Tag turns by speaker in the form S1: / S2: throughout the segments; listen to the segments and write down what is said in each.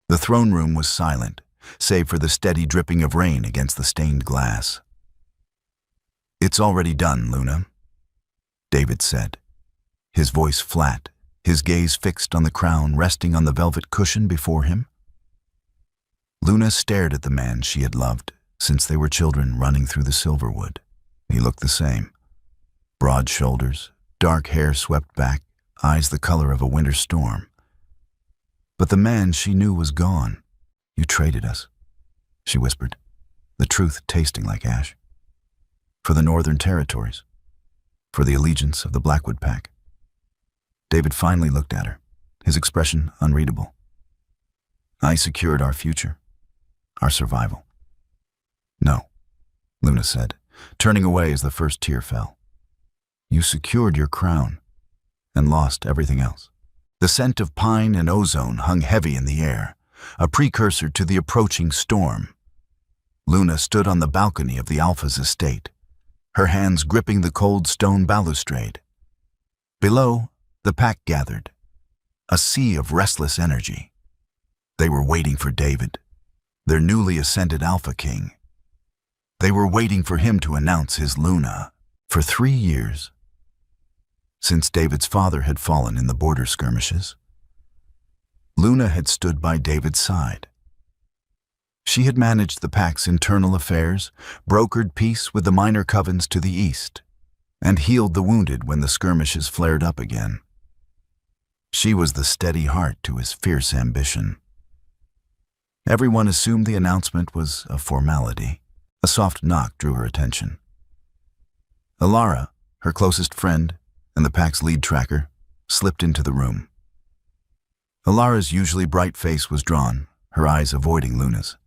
S1: The throne room was silent, save for the steady dripping of rain against the stained glass. "It's already done, Luna," David said, his voice flat, his gaze fixed on the crown resting on the velvet cushion before him. Luna stared at the man she had loved since they were children running through the Silverwood. He looked the same. Broad shoulders, dark hair swept back, eyes the color of a winter storm. But the man she knew was gone. "You traded us," she whispered, the truth tasting like ash. "For the Northern Territories, for the allegiance of the Blackwood Pack." David finally looked at her, his expression unreadable. "I secured our future, our survival." "No," Luna said, turning away as the first tear fell. "You secured your crown and lost everything else." The scent of pine and ozone hung heavy in the air, a precursor to the approaching storm. Luna stood on the balcony of the Alpha's estate, her hands gripping the cold stone balustrade. Below, the pack gathered, a sea of restless energy. They were waiting for David, their newly ascended Alpha King. They were waiting for him to announce his Luna. For 3 years, since David's father had fallen in the border skirmishes, Luna had stood by David's side. She had managed the pack's internal affairs, brokered peace with the minor covens to the east, and healed the wounded when the skirmishes flared up again. She was the steady heart to his fierce ambition. Everyone assumed the announcement was a formality. A soft knock drew her attention. Alara, her closest friend and the pack's lead tracker, slipped into the room. Alara's usually bright face was drawn, her eyes avoiding Luna's.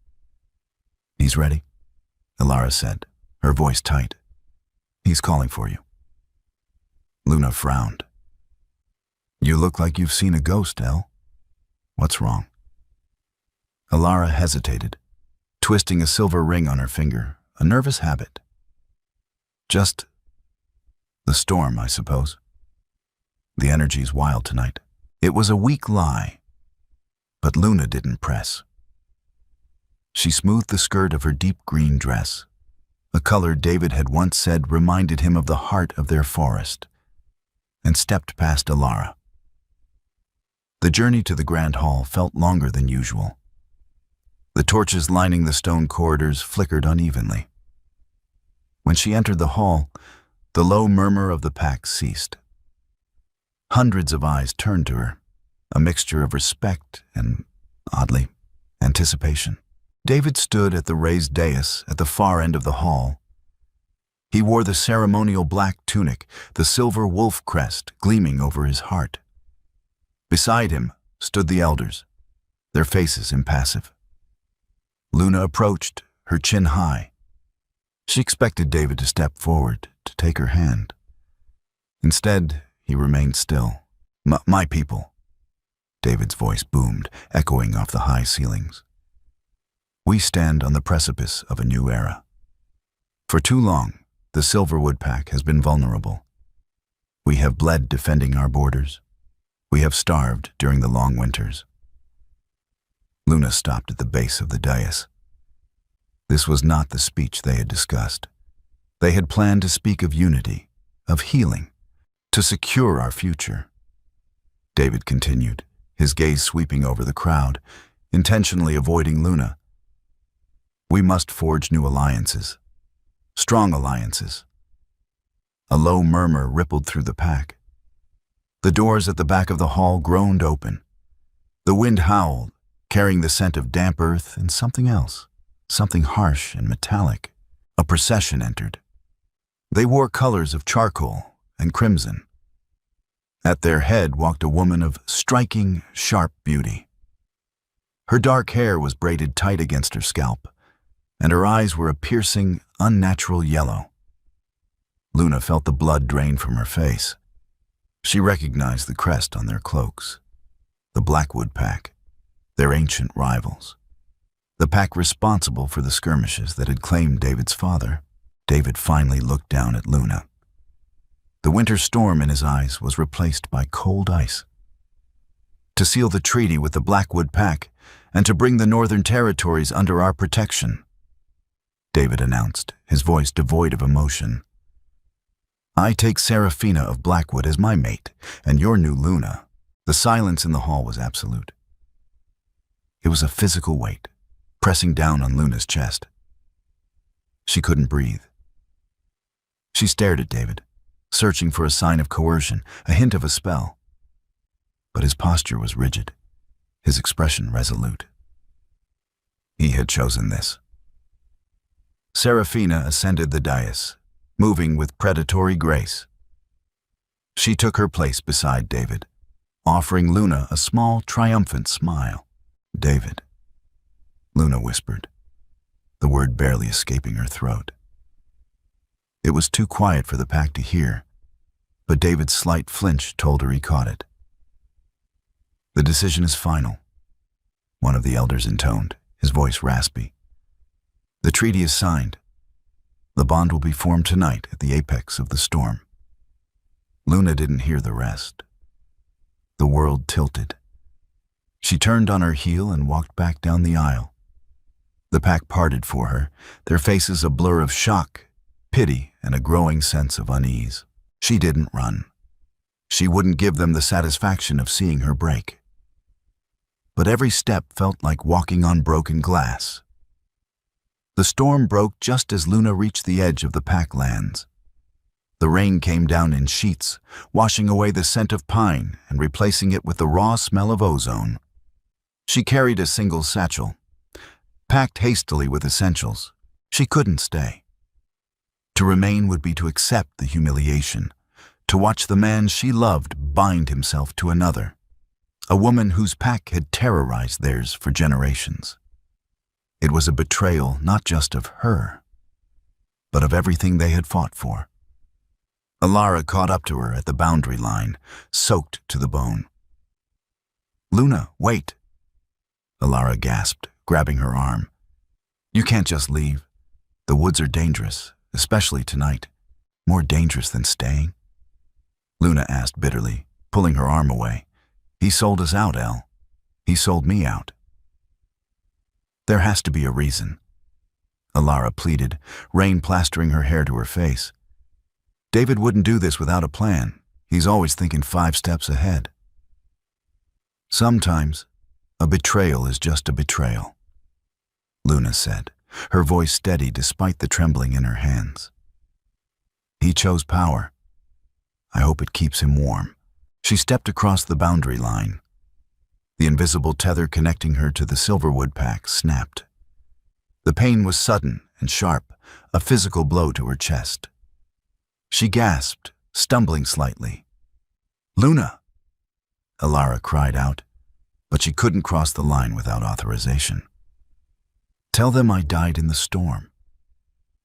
S1: "He's ready," Alara said, her voice tight. "He's calling for you." Luna frowned. "You look like you've seen a ghost, Elle. What's wrong?" Alara hesitated, twisting a silver ring on her finger, a nervous habit. "Just the storm, I suppose. The energy's wild tonight." It was a weak lie, but Luna didn't press. She smoothed the skirt of her deep green dress, a color David had once said reminded him of the heart of their forest, and stepped past Alara. The journey to the Grand Hall felt longer than usual. The torches lining the stone corridors flickered unevenly. When she entered the hall, the low murmur of the pack ceased. Hundreds of eyes turned to her, a mixture of respect and, oddly, anticipation. David stood at the raised dais at the far end of the hall. He wore the ceremonial black tunic, the silver wolf crest gleaming over his heart. Beside him stood the elders, their faces impassive. Luna approached, her chin high. She expected David to step forward, to take her hand. Instead, he remained still. My people," David's voice boomed, echoing off the high ceilings. "We stand on the precipice of a new era. For too long, the Silverwood Pack has been vulnerable. We have bled defending our borders. We have starved during the long winters." Luna stopped at the base of the dais. This was not the speech they had discussed. They had planned to speak of unity, of healing, to secure our future. David continued, his gaze sweeping over the crowd, intentionally avoiding Luna. "We must forge new alliances, strong alliances." A low murmur rippled through the pack. The doors at the back of the hall groaned open. The wind howled, carrying the scent of damp earth and something else, something harsh and metallic. A procession entered. They wore colors of charcoal and crimson. At their head walked a woman of striking, sharp beauty. Her dark hair was braided tight against her scalp, and her eyes were a piercing, unnatural yellow. Luna felt the blood drain from her face. She recognized the crest on their cloaks. The Blackwood Pack, their ancient rivals. The pack responsible for the skirmishes that had claimed David's father. David finally looked down at Luna. The winter storm in his eyes was replaced by cold ice. To seal the treaty with the Blackwood Pack and to bring the Northern Territories under our protection," David announced, his voice devoid of emotion. "I take Seraphina of Blackwood as my mate, and your new Luna." The silence in the hall was absolute. It was a physical weight, pressing down on Luna's chest. She couldn't breathe. She stared at David, searching for a sign of coercion, a hint of a spell. But his posture was rigid, his expression resolute. He had chosen this. Seraphina ascended the dais, moving with predatory grace. She took her place beside David, offering Luna a small, triumphant smile. "David," Luna whispered, the word barely escaping her throat. It was too quiet for the pack to hear, but David's slight flinch told her he caught it. "The decision is final," one of the elders intoned, his voice raspy. "The treaty is signed. The bond will be formed tonight at the apex of the storm." Luna didn't hear the rest. The world tilted. She turned on her heel and walked back down the aisle. The pack parted for her, their faces a blur of shock, pity, and a growing sense of unease. She didn't run. She wouldn't give them the satisfaction of seeing her break. But every step felt like walking on broken glass. The storm broke just as Luna reached the edge of the pack lands. The rain came down in sheets, washing away the scent of pine and replacing it with the raw smell of ozone. She carried a single satchel, packed hastily with essentials. She couldn't stay. To remain would be to accept the humiliation, to watch the man she loved bind himself to another, a woman whose pack had terrorized theirs for generations. It was a betrayal not just of her, but of everything they had fought for. Alara caught up to her at the boundary line, soaked to the bone. "Luna, wait," Alara gasped, grabbing her arm. "You can't just leave. The woods are dangerous, especially tonight. More dangerous than staying." Luna asked bitterly, pulling her arm away. "He sold us out, El. He sold me out." "There has to be a reason," Alara pleaded, rain plastering her hair to her face. "David wouldn't do this without a plan. He's always thinking 5 steps ahead." "Sometimes, a betrayal is just a betrayal," Luna said, her voice steady despite the trembling in her hands. "He chose power. I hope it keeps him warm." She stepped across the boundary line. The invisible tether connecting her to the Silverwood pack snapped. The pain was sudden and sharp, a physical blow to her chest. She gasped, stumbling slightly. "Luna!" Alara cried out, but she couldn't cross the line without authorization. "Tell them I died in the storm,"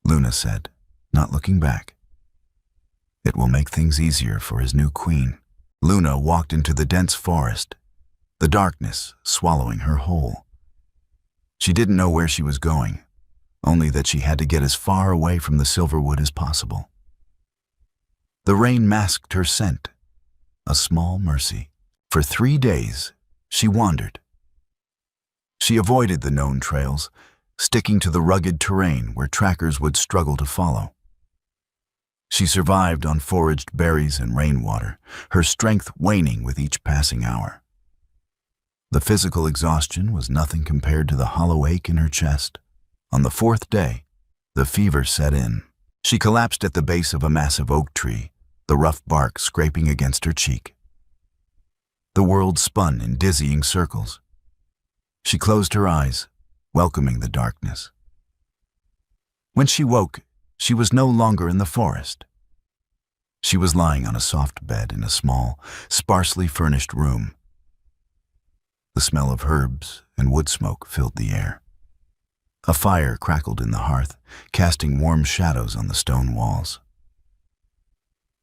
S1: Luna said, not looking back. "It will make things easier for his new queen." Luna walked into the dense forest, the darkness swallowing her whole. She didn't know where she was going, only that she had to get as far away from the Silverwood as possible. The rain masked her scent, a small mercy. For 3 days, she wandered. She avoided the known trails, sticking to the rugged terrain where trackers would struggle to follow. She survived on foraged berries and rainwater, her strength waning with each passing hour. The physical exhaustion was nothing compared to the hollow ache in her chest. On the 4th day, the fever set in. She collapsed at the base of a massive oak tree, the rough bark scraping against her cheek. The world spun in dizzying circles. She closed her eyes, welcoming the darkness. When she woke, she was no longer in the forest. She was lying on a soft bed in a small, sparsely furnished room. The smell of herbs and wood smoke filled the air. A fire crackled in the hearth, casting warm shadows on the stone walls.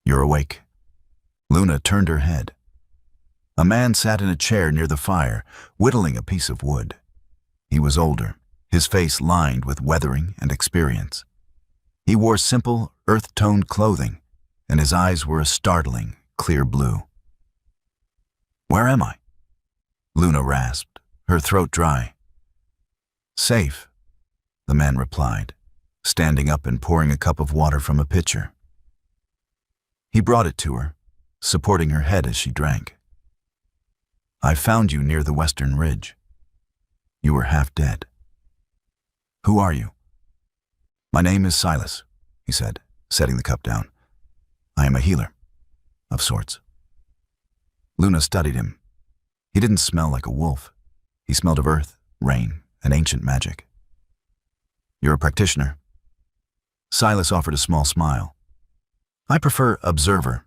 S1: "You're awake." Luna turned her head. A man sat in a chair near the fire, whittling a piece of wood. He was older, his face lined with weathering and experience. He wore simple, earth-toned clothing, and his eyes were a startling, clear blue. "Where am I?" Luna rasped, her throat dry. Safe, the man replied, standing up and pouring a cup of water from a pitcher. He brought it to her, supporting her head as she drank. I found you near the western ridge. You were half dead. Who are you? My name is Silas, he said, setting the cup down. I am a healer, of sorts. Luna studied him. He didn't smell like a wolf. He smelled of earth, rain, and ancient magic. You're a practitioner. Silas offered a small smile. I prefer observer.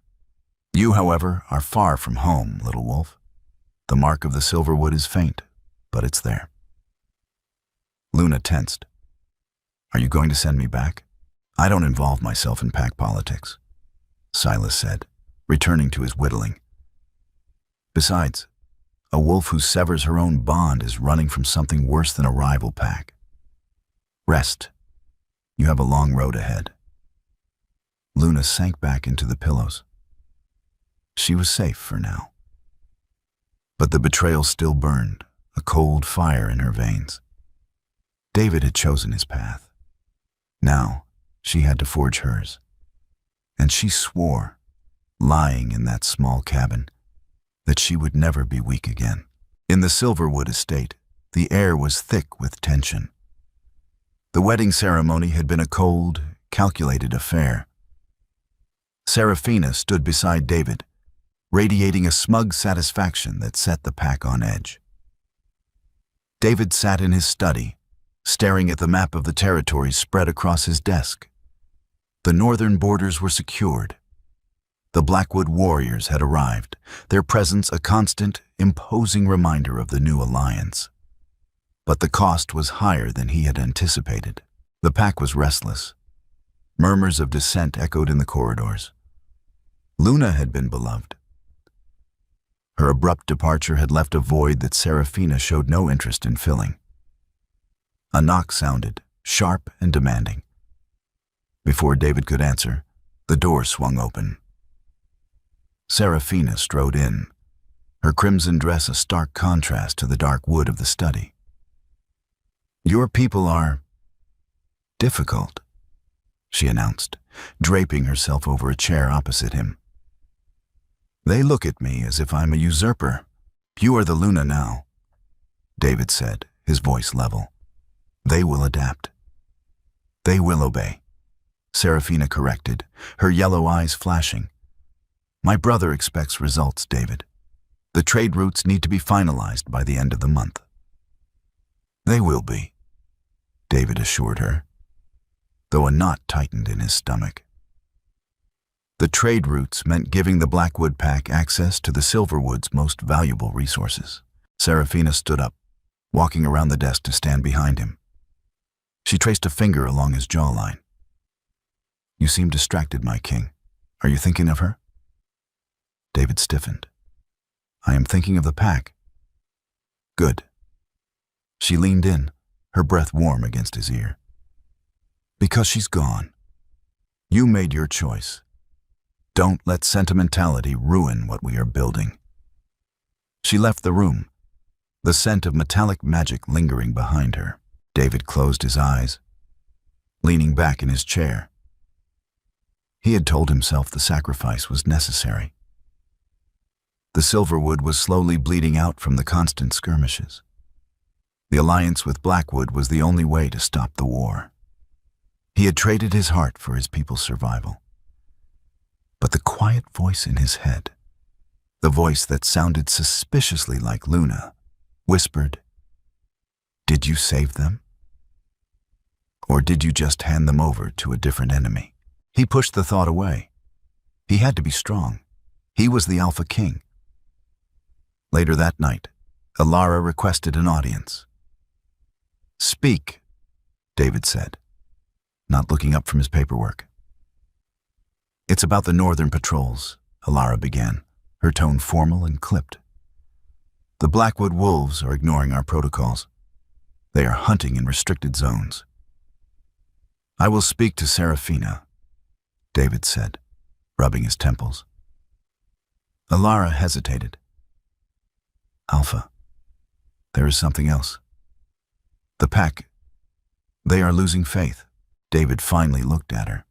S1: You, however, are far from home, little wolf. The mark of the silver wood is faint, but it's there. Luna tensed. Are you going to send me back? I don't involve myself in pack politics, Silas said, returning to his whittling. Besides, a wolf who severs her own bond is running from something worse than a rival pack. Rest. You have a long road ahead. Luna sank back into the pillows. She was safe for now. But the betrayal still burned, a cold fire in her veins. David had chosen his path. Now, she had to forge hers. And she swore, lying in that small cabin, that she would never be weak again. In the Silverwood estate, the air was thick with tension. The wedding ceremony had been a cold, calculated affair. Seraphina stood beside David, radiating a smug satisfaction that set the pack on edge. David sat in his study, staring at the map of the territories spread across his desk. The northern borders were secured. The Blackwood warriors had arrived, their presence a constant, imposing reminder of the new alliance. But the cost was higher than he had anticipated. The pack was restless. Murmurs of dissent echoed in the corridors. Luna had been beloved. Her abrupt departure had left a void that Seraphina showed no interest in filling. A knock sounded, sharp and demanding. Before David could answer, the door swung open. Seraphina strode in, her crimson dress a stark contrast to the dark wood of the study. Your people are difficult, she announced, draping herself over a chair opposite him. They look at me as if I'm a usurper. You are the Luna now, David said, his voice level. They will adapt. They will obey, Seraphina corrected, her yellow eyes flashing. My brother expects results, David. The trade routes need to be finalized by the end of the month. They will be, David assured her, though a knot tightened in his stomach. The trade routes meant giving the Blackwood pack access to the Silverwood's most valuable resources. Seraphina stood up, walking around the desk to stand behind him. She traced a finger along his jawline. You seem distracted, my king. Are you thinking of her? David stiffened. I am thinking of the pack. Good. She leaned in, her breath warm against his ear. Because she's gone. You made your choice. Don't let sentimentality ruin what we are building. She left the room, the scent of metallic magic lingering behind her. David closed his eyes, leaning back in his chair. He had told himself the sacrifice was necessary. The Silverwood was slowly bleeding out from the constant skirmishes. The alliance with Blackwood was the only way to stop the war. He had traded his heart for his people's survival. But the quiet voice in his head, the voice that sounded suspiciously like Luna, whispered, Did you save them? Or did you just hand them over to a different enemy? He pushed the thought away. He had to be strong. He was the Alpha King. Later that night, Alara requested an audience. Speak, David said, not looking up from his paperwork. It's about the northern patrols, Alara began, her tone formal and clipped. The Blackwood wolves are ignoring our protocols. They are hunting in restricted zones. I will speak to Seraphina, David said, rubbing his temples. Alara hesitated. Alpha, there is something else. The pack, they are losing faith. David finally looked at her.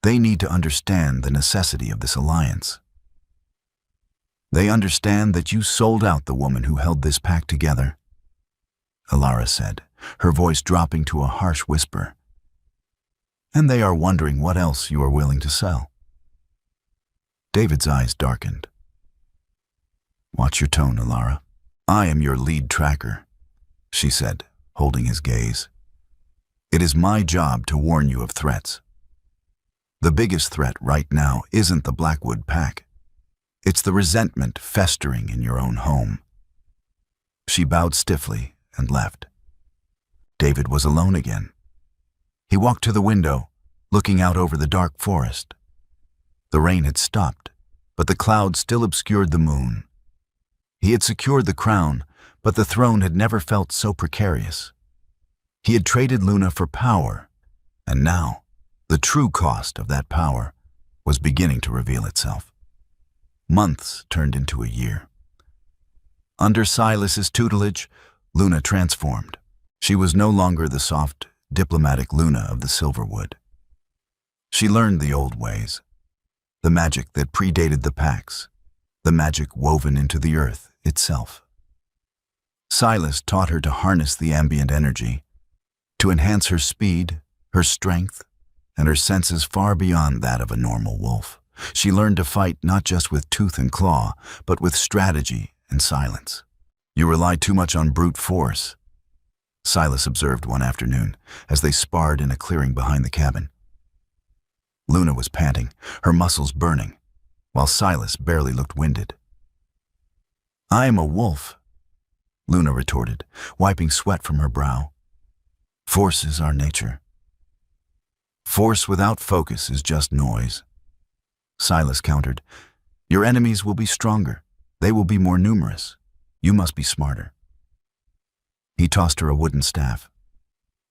S1: They need to understand the necessity of this alliance. They understand that you sold out the woman who held this pack together, Alara said, her voice dropping to a harsh whisper. And they are wondering what else you are willing to sell. David's eyes darkened. Watch your tone, Alara. I am your lead tracker, she said, holding his gaze. It is my job to warn you of threats. The biggest threat right now isn't the Blackwood pack. It's the resentment festering in your own home. She bowed stiffly and left. David was alone again. He walked to the window, looking out over the dark forest. The rain had stopped, but the clouds still obscured the moon. He had secured the crown, but the throne had never felt so precarious. He had traded Luna for power, and now the true cost of that power was beginning to reveal itself. Months turned into a year. Under Silas's tutelage, Luna transformed. She was no longer the soft, diplomatic Luna of the Silverwood. She learned the old ways, the magic that predated the packs, the magic woven into the earth itself. Silas taught her to harness the ambient energy, to enhance her speed, her strength, and her senses far beyond that of a normal wolf. She learned to fight not just with tooth and claw, but with strategy and silence. You rely too much on brute force, Silas observed one afternoon as they sparred in a clearing behind the cabin. Luna was panting, her muscles burning, while Silas barely looked winded. I am a wolf, Luna retorted, wiping sweat from her brow. Force is our nature. Force without focus is just noise. Silas countered. Your enemies will be stronger. They will be more numerous. You must be smarter. He tossed her a wooden staff.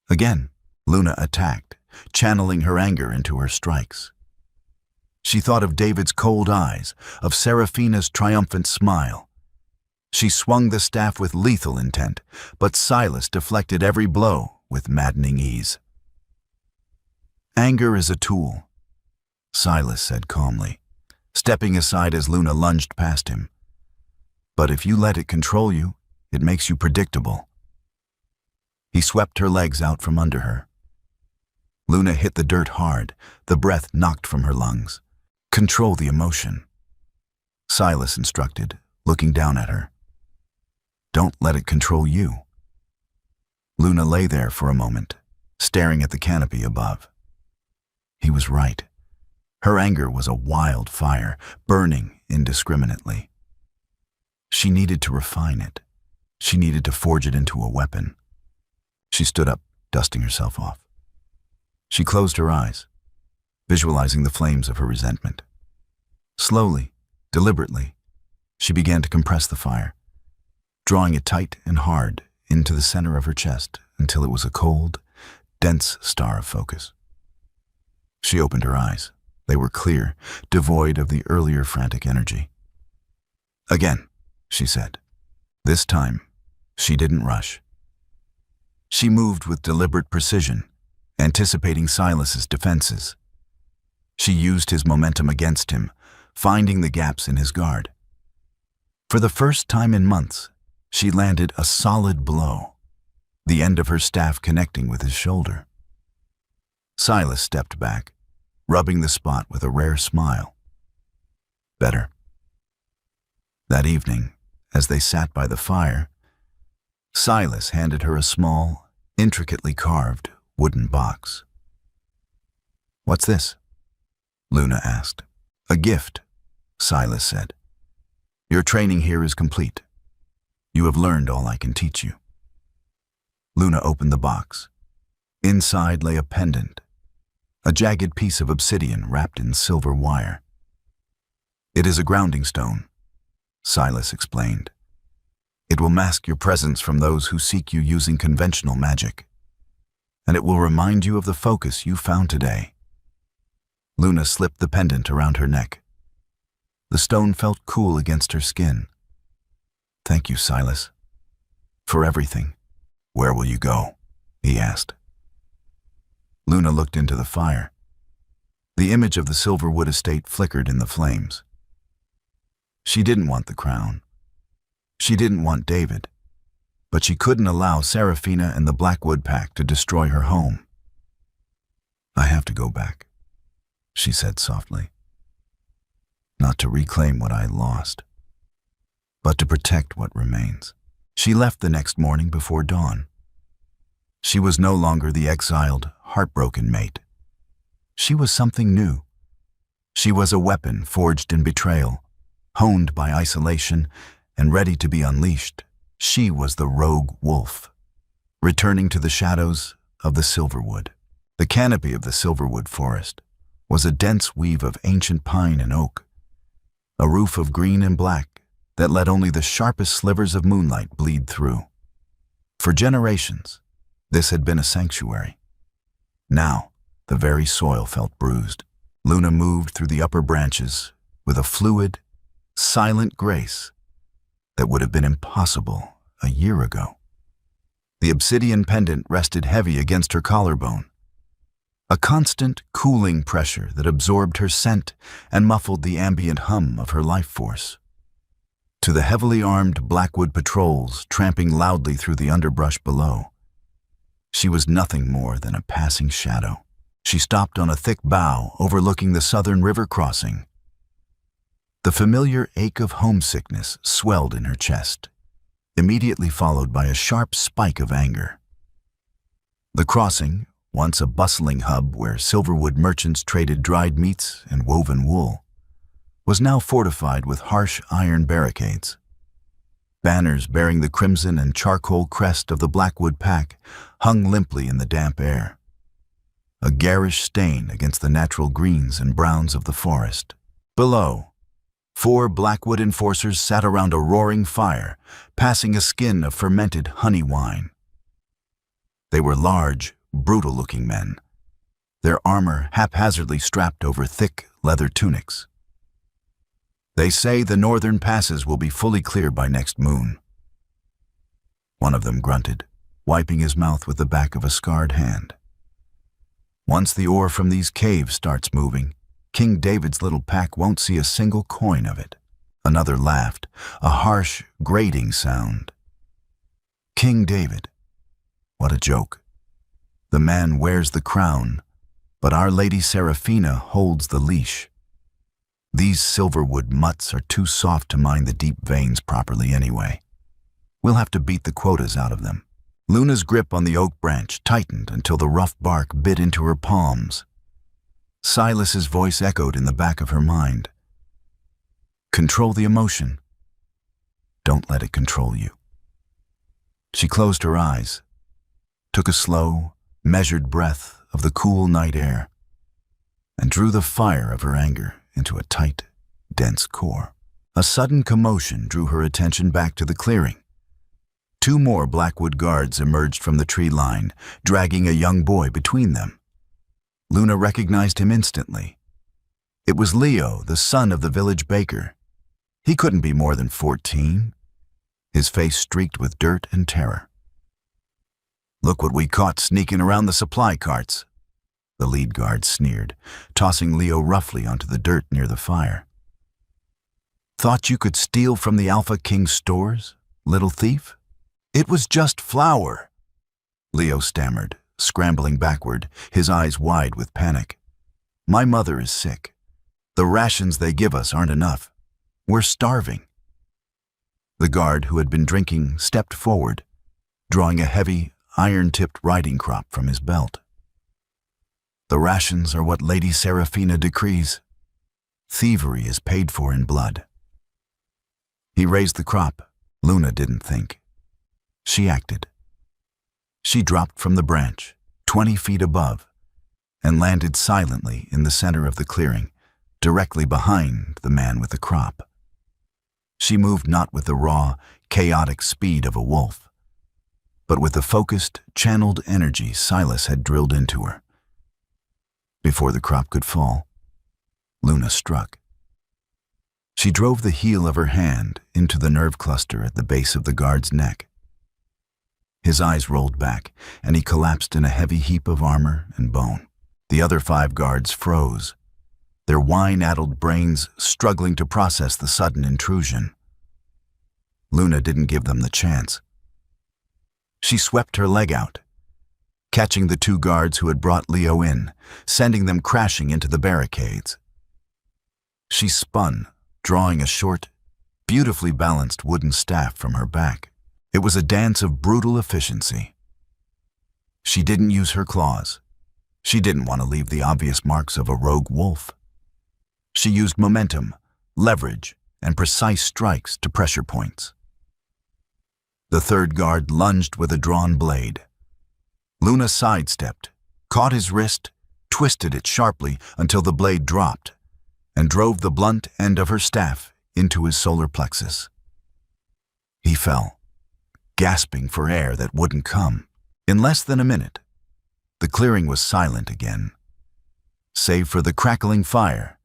S1: Again, Luna attacked, channeling her anger into her strikes. She thought of David's cold eyes, of Seraphina's triumphant smile. She swung the staff with lethal intent, but Silas deflected every blow with maddening ease. Anger is a tool, Silas said calmly, stepping aside as Luna lunged past him. But if you let it control you, it makes you predictable. He swept her legs out from under her. Luna hit the dirt hard, the breath knocked from her lungs. Control the emotion, Silas instructed, looking down at her. Don't let it control you. Luna lay there for a moment, staring at the canopy above. He was right. Her anger was a wild fire, burning indiscriminately. She needed to refine it. She needed to forge it into a weapon. She stood up, dusting herself off. She closed her eyes, visualizing the flames of her resentment. Slowly, deliberately, she began to compress the fire, drawing it tight and hard into the center of her chest until it was a cold, dense star of focus. She opened her eyes. They were clear, devoid of the earlier frantic energy. Again, she said. This time, she didn't rush. She moved with deliberate precision, anticipating Silas's defenses. She used his momentum against him, finding the gaps in his guard. For the first time in months, she landed a solid blow, the end of her staff connecting with his shoulder. Silas stepped back, rubbing the spot with a rare smile. Better. That evening, as they sat by the fire, Silas handed her a small, intricately carved wooden box. What's this? Luna asked. A gift, Silas said. Your training here is complete. You have learned all I can teach you. Luna opened the box. Inside lay a pendant, a jagged piece of obsidian wrapped in silver wire. It is a grounding stone, Silas explained. It will mask your presence from those who seek you using conventional magic, and it will remind you of the focus you found today. Luna slipped the pendant around her neck. The stone felt cool against her skin. Thank you, Silas, for everything. "Where will you go?" he asked. Luna looked into the fire. The image of the Silverwood estate flickered in the flames. She didn't want the crown. She didn't want David. But she couldn't allow Serafina and the Blackwood Pack to destroy her home. "I have to go back," she said softly. "Not to reclaim what I lost, but to protect what remains." She left the next morning before dawn. She was no longer the exiled, heartbroken mate. She was something new. She was a weapon forged in betrayal, honed by isolation, and ready to be unleashed. She was the rogue wolf, returning to the shadows of the Silverwood. The canopy of the Silverwood forest was a dense weave of ancient pine and oak, a roof of green and black that let only the sharpest slivers of moonlight bleed through. For generations, this had been a sanctuary. Now, the very soil felt bruised. Luna moved through the upper branches with a fluid, silent grace that would have been impossible a year ago. The obsidian pendant rested heavy against her collarbone, a constant cooling pressure that absorbed her scent and muffled the ambient hum of her life force. To the heavily armed Blackwood patrols tramping loudly through the underbrush below, she was nothing more than a passing shadow. She stopped on a thick bough overlooking the southern river crossing. The familiar ache of homesickness swelled in her chest, immediately followed by a sharp spike of anger. The crossing, once a bustling hub where Silverwood merchants traded dried meats and woven wool, was now fortified with harsh iron barricades. Banners bearing the crimson and charcoal crest of the Blackwood Pack hung limply in the damp air, a garish stain against the natural greens and browns of the forest. Below, 4 Blackwood enforcers sat around a roaring fire, passing a skin of fermented honey wine. They were large, brutal-looking men, their armor haphazardly strapped over thick leather tunics. "They say the northern passes will be fully clear by next moon," one of them grunted, wiping his mouth with the back of a scarred hand. "Once the ore from these caves starts moving, King David's little pack won't see a single coin of it." Another laughed, a harsh, grating sound. King David. What a joke. The man wears the crown, but Our Lady Serafina holds the leash. These Silverwood mutts are too soft to mine the deep veins properly anyway. We'll have to beat the quotas out of them. Luna's grip on the oak branch tightened until the rough bark bit into her palms. Silas's voice echoed in the back of her mind. Control the emotion. Don't let it control you. She closed her eyes, took a slow, measured breath of the cool night air, and drew the fire of her anger into a tight, dense core. A sudden commotion drew her attention back to the clearing. 2 more Blackwood guards emerged from the tree line, dragging a young boy between them. Luna recognized him instantly. It was Leo, the son of the village baker. He couldn't be more than 14, his face streaked with dirt and terror. "Look what we caught sneaking around the supply carts," the lead guard sneered, tossing Leo roughly onto the dirt near the fire. "Thought you could steal from the Alpha King's stores, little thief?" "It was just flour," Leo stammered, scrambling backward, his eyes wide with panic. "My mother is sick. The rations they give us aren't enough. We're starving." The guard who had been drinking stepped forward, drawing a heavy, iron-tipped riding crop from his belt. "The rations are what Lady Serafina decrees. Thievery is paid for in blood." He raised the crop. Luna didn't think. She acted. She dropped from the branch, 20 feet above, and landed silently in the center of the clearing, directly behind the man with the crop. She moved not with the raw, chaotic speed of a wolf, but with the focused, channeled energy Silas had drilled into her. Before the crop could fall, Luna struck. She drove the heel of her hand into the nerve cluster at the base of the guard's neck. His eyes rolled back, and he collapsed in a heavy heap of armor and bone. The other 5 guards froze, their wine-addled brains struggling to process the sudden intrusion. Luna didn't give them the chance. She swept her leg out, catching the 2 guards who had brought Leo in, sending them crashing into the barricades. She spun, drawing a short, beautifully balanced wooden staff from her back. It was a dance of brutal efficiency. She didn't use her claws. She didn't want to leave the obvious marks of a rogue wolf. She used momentum, leverage, and precise strikes to pressure points. The 3rd guard lunged with a drawn blade. Luna sidestepped, caught his wrist, twisted it sharply until the blade dropped, and drove the blunt end of her staff into his solar plexus. He fell, gasping for air that wouldn't come. In less than a minute, the clearing was silent again, save for the crackling fire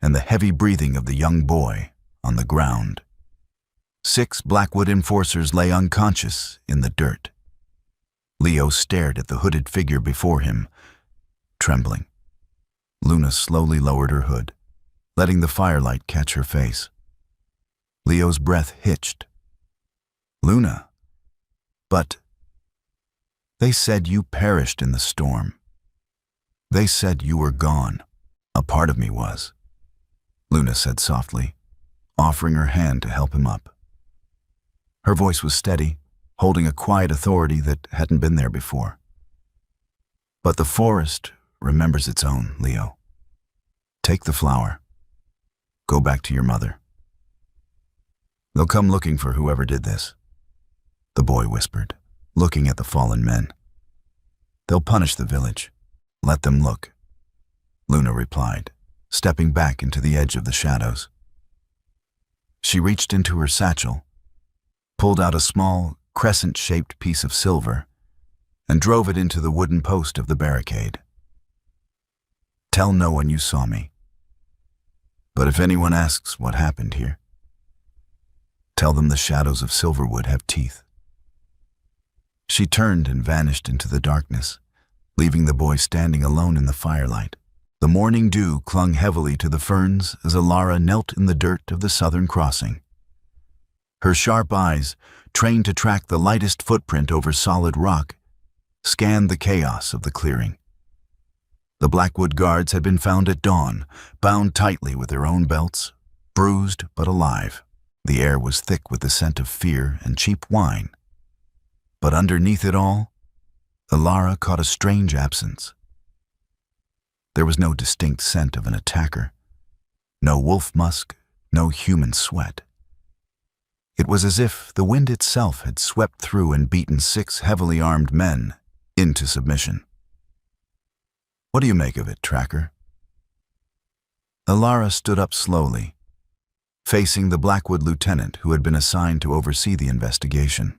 S1: and the heavy breathing of the young boy on the ground. 6 Blackwood enforcers lay unconscious in the dirt. Leo stared at the hooded figure before him, trembling. Luna slowly lowered her hood, letting the firelight catch her face. Leo's breath hitched. "Luna, but they said you perished in the storm. They said you were gone." "A part of me was," Luna said softly, offering her hand to help him up. Her voice was steady, holding a quiet authority that hadn't been there before. "But the forest remembers its own, Leo. Take the flower. Go back to your mother. They'll come looking for whoever did this," the boy whispered, looking at the fallen men. "They'll punish the village. Let them look," Luna replied, stepping back into the edge of the shadows. She reached into her satchel, pulled out a small, crescent-shaped piece of silver, and drove it into the wooden post of the barricade. "Tell no one you saw me. But if anyone asks what happened here, tell them the shadows of Silverwood have teeth." She turned and vanished into the darkness, leaving the boy standing alone in the firelight. The morning dew clung heavily to the ferns as Alara knelt in the dirt of the southern crossing. Her sharp eyes, trained to track the lightest footprint over solid rock, scanned the chaos of the clearing. The Blackwood guards had been found at dawn, bound tightly with their own belts, bruised but alive. The air was thick with the scent of fear and cheap wine. But underneath it all, Alara caught a strange absence. There was no distinct scent of an attacker, no wolf musk, no human sweat. It was as if the wind itself had swept through and beaten 6 heavily armed men into submission. "What do you make of it, Tracker?" Alara stood up slowly, facing the Blackwood lieutenant who had been assigned to oversee the investigation.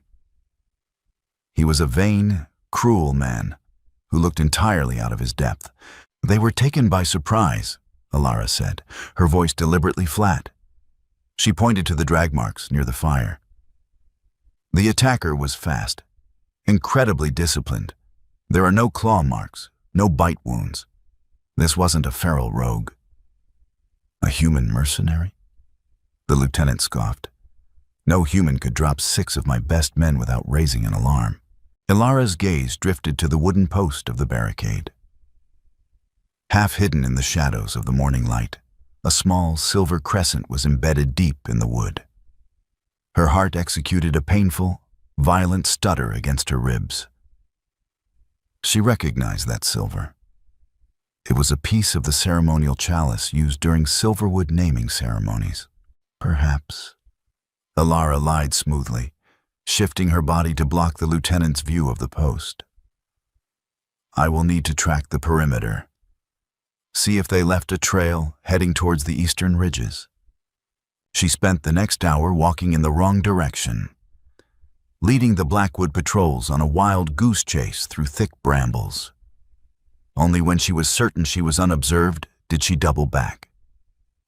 S1: He was a vain, cruel man who looked entirely out of his depth. "They were taken by surprise," Alara said, her voice deliberately flat. She pointed to the drag marks near the fire. "The attacker was fast, incredibly disciplined. There are no claw marks, no bite wounds. This wasn't a feral rogue." "A human mercenary?" the lieutenant scoffed. "No human could drop 6 of my best men without raising an alarm." Alara's gaze drifted to the wooden post of the barricade. Half hidden in the shadows of the morning light, a small silver crescent was embedded deep in the wood. Her heart executed a painful, violent stutter against her ribs. She recognized that silver. It was a piece of the ceremonial chalice used during Silverwood naming ceremonies. "Perhaps," Alara lied smoothly, shifting her body to block the lieutenant's view of the post. "I will need to track the perimeter. See if they left a trail heading towards the eastern ridges." She spent the next hour walking in the wrong direction, leading the Blackwood patrols on a wild goose chase through thick brambles. Only when she was certain she was unobserved did she double back,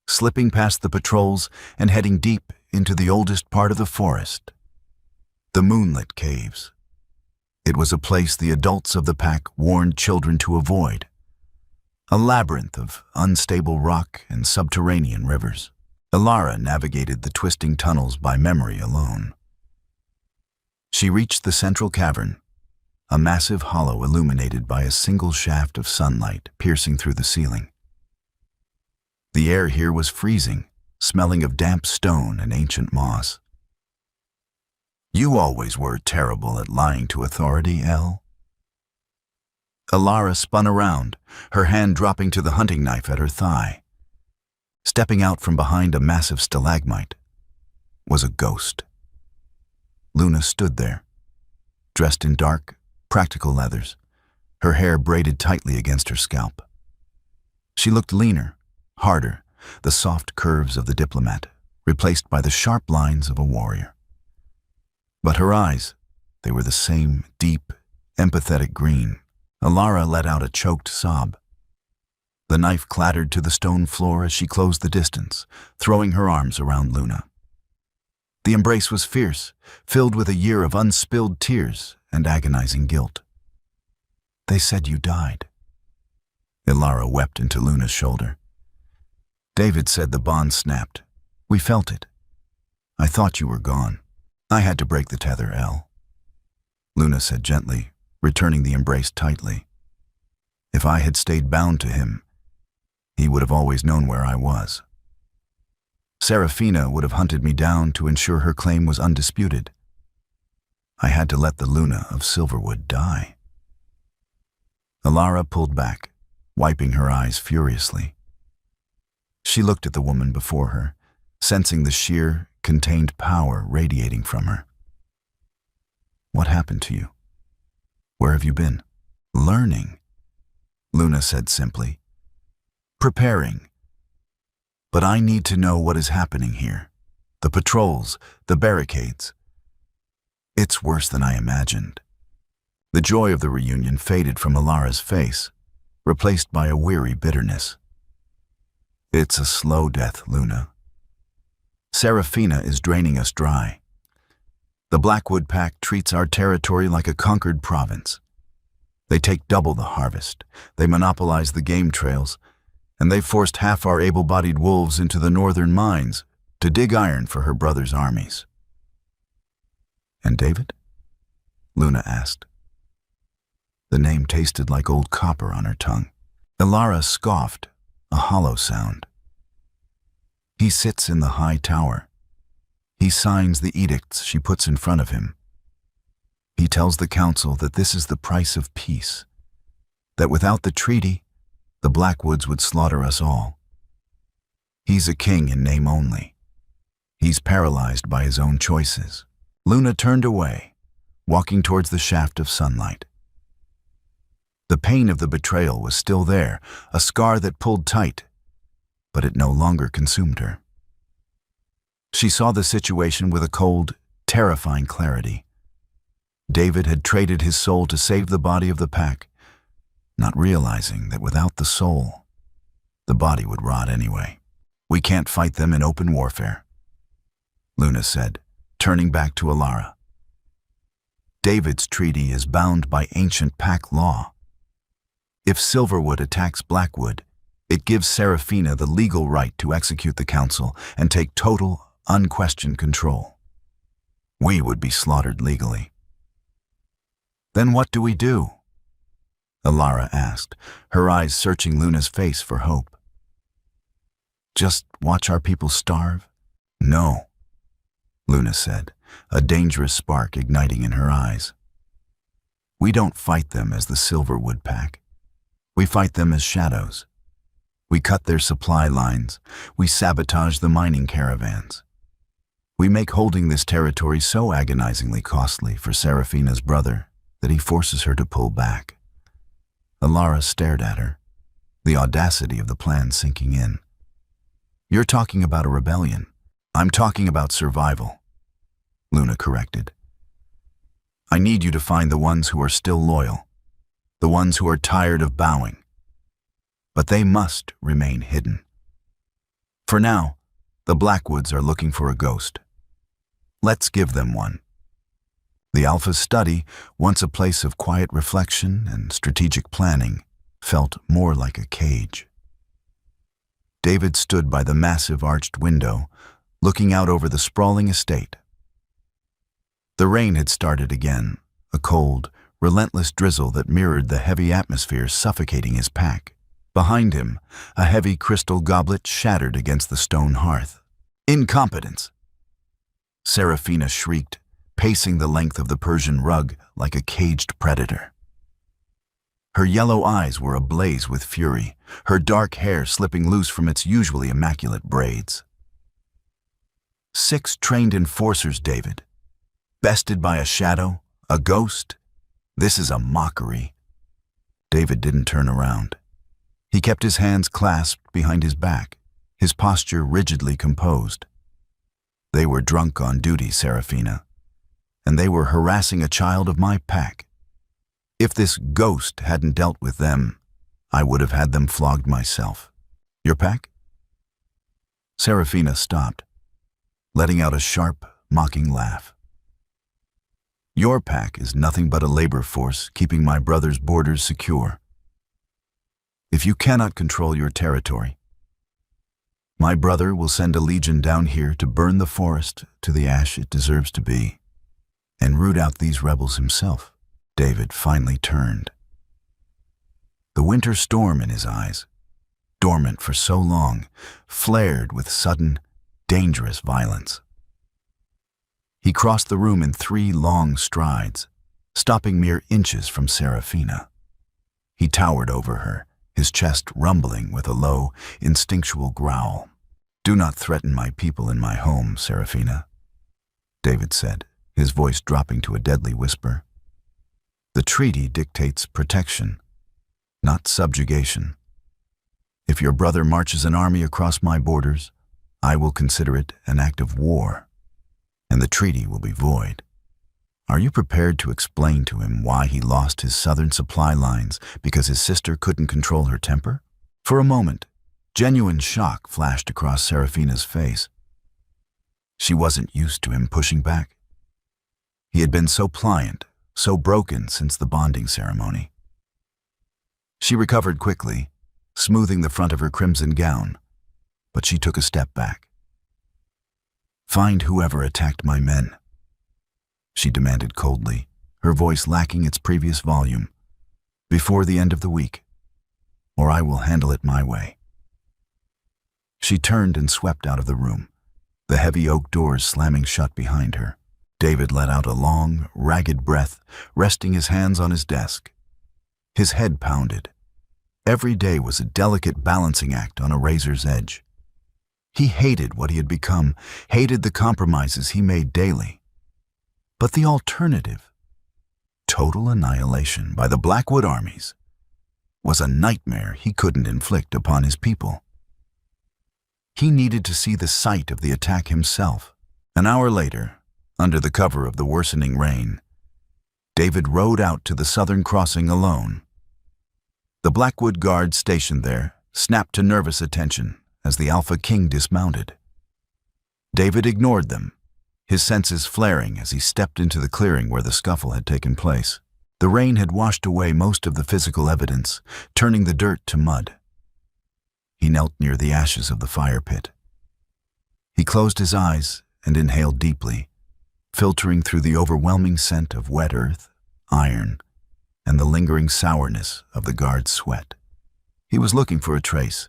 S1: slipping past the patrols and heading deep into the oldest part of the forest, the moonlit caves. It was a place the adults of the pack warned children to avoid. A labyrinth of unstable rock and subterranean rivers. Ilara navigated the twisting tunnels by memory alone. She reached the central cavern, a massive hollow illuminated by a single shaft of sunlight piercing through the ceiling. The air here was freezing, smelling of damp stone and ancient moss. You always were terrible at lying to authority, Elle. Ilara spun around, her hand dropping to the hunting knife at her thigh. Stepping out from behind a massive stalagmite was a ghost. Luna stood there, dressed in dark, practical leathers, her hair braided tightly against her scalp. She looked leaner, harder, the soft curves of the diplomat, replaced by the sharp lines of a warrior. But her eyes, they were the same deep, empathetic green. Ilara let out a choked sob. The knife clattered to the stone floor as she closed the distance, throwing her arms around Luna. The embrace was fierce, filled with a year of unspilled tears and agonizing guilt. They said you died. Ilara wept into Luna's shoulder. David said the bond snapped. We felt it. I thought you were gone. I had to break the tether, Elle. Luna said gently, returning the embrace tightly. If I had stayed bound to him, he would have always known where I was. Serafina would have hunted me down to ensure her claim was undisputed. I had to let the Luna of Silverwood die. Ilara pulled back, wiping her eyes furiously. She looked at the woman before her, sensing the sheer, contained power radiating from her. What happened to you? Where have you been? Learning, Luna said simply. Preparing. But I need to know what is happening here. The patrols, the barricades. It's worse than I imagined. The joy of the reunion faded from Ilara's face, replaced by a weary bitterness. It's a slow death, Luna. Serafina is draining us dry. The Blackwood Pack treats our territory like a conquered province. They take double the harvest, they monopolize the game trails, and they've forced half our able-bodied wolves into the northern mines to dig iron for her brother's armies. And David? Luna asked. The name tasted like old copper on her tongue. Ilara scoffed, a hollow sound. He sits in the high tower. He signs the edicts she puts in front of him. He tells the council that this is the price of peace, that without the treaty, the Blackwoods would slaughter us all. He's a king in name only. He's paralyzed by his own choices. Luna turned away, walking towards the shaft of sunlight. The pain of the betrayal was still there, a scar that pulled tight, but it no longer consumed her. She saw the situation with a cold, terrifying clarity. David had traded his soul to save the body of the pack, not realizing that without the soul, the body would rot anyway. We can't fight them in open warfare, Luna said, turning back to Ilara. David's treaty is bound by ancient pack law. If Silverwood attacks Blackwood, it gives Serafina the legal right to execute the council and take total, unquestioned control. We would be slaughtered legally. Then what do we do? Ilara asked, her eyes searching Luna's face for hope. Just watch our people starve? No, Luna said, a dangerous spark igniting in her eyes. We don't fight them as the Silverwood Pack. We fight them as shadows. We cut their supply lines. We sabotage the mining caravans. We make holding this territory so agonizingly costly for Serafina's brother that he forces her to pull back. Ilara stared at her, the audacity of the plan sinking in. You're talking about a rebellion. I'm talking about survival, Luna corrected. I need you to find the ones who are still loyal, the ones who are tired of bowing. But they must remain hidden. For now, the Blackwoods are looking for a ghost. Let's give them one. The Alpha's study, once a place of quiet reflection and strategic planning, felt more like a cage. David stood by the massive arched window, looking out over the sprawling estate. The rain had started again, a cold, relentless drizzle that mirrored the heavy atmosphere suffocating his pack. Behind him, a heavy crystal goblet shattered against the stone hearth. Incompetence! Serafina shrieked, pacing the length of the Persian rug like a caged predator. Her yellow eyes were ablaze with fury, her dark hair slipping loose from its usually immaculate braids. 6 trained enforcers, David. Bested by a shadow, a ghost? This is a mockery. David didn't turn around. He kept his hands clasped behind his back, his posture rigidly composed. They were drunk on duty, Serafina, and they were harassing a child of my pack. If this ghost hadn't dealt with them, I would have had them flogged myself. Your pack? Serafina stopped, letting out a sharp, mocking laugh. Your pack is nothing but a labor force keeping my brother's borders secure. If you cannot control your territory, my brother will send a legion down here to burn the forest to the ash it deserves to be, and root out these rebels himself. David finally turned. The winter storm in his eyes, dormant for so long, flared with sudden, dangerous violence. He crossed the room in 3 long strides, stopping mere inches from Serafina. He towered over her, his chest rumbling with a low, instinctual growl. "Do not threaten my people in my home, Serafina," David said, his voice dropping to a deadly whisper. "The treaty dictates protection, not subjugation. If your brother marches an army across my borders, I will consider it an act of war, and the treaty will be void. Are you prepared to explain to him why he lost his southern supply lines because his sister couldn't control her temper?" For a moment, genuine shock flashed across Serafina's face. She wasn't used to him pushing back. He had been so pliant, so broken since the bonding ceremony. She recovered quickly, smoothing the front of her crimson gown, but she took a step back. "Find whoever attacked my men," she demanded coldly, her voice lacking its previous volume, "before the end of the week, or I will handle it my way." She turned and swept out of the room, the heavy oak doors slamming shut behind her. David let out a long, ragged breath, resting his hands on his desk. His head pounded. Every day was a delicate balancing act on a razor's edge. He hated what he had become, hated the compromises he made daily. But the alternative, total annihilation by the Blackwood armies, was a nightmare he couldn't inflict upon his people. He needed to see the site of the attack himself. An hour later, under the cover of the worsening rain, David rode out to the southern crossing alone. The Blackwood guards stationed there snapped to nervous attention as the Alpha King dismounted. David ignored them, his senses flaring as he stepped into the clearing where the scuffle had taken place. The rain had washed away most of the physical evidence, turning the dirt to mud. He knelt near the ashes of the fire pit. He closed his eyes and inhaled deeply, filtering through the overwhelming scent of wet earth, iron, and the lingering sourness of the guard's sweat. He was looking for a trace,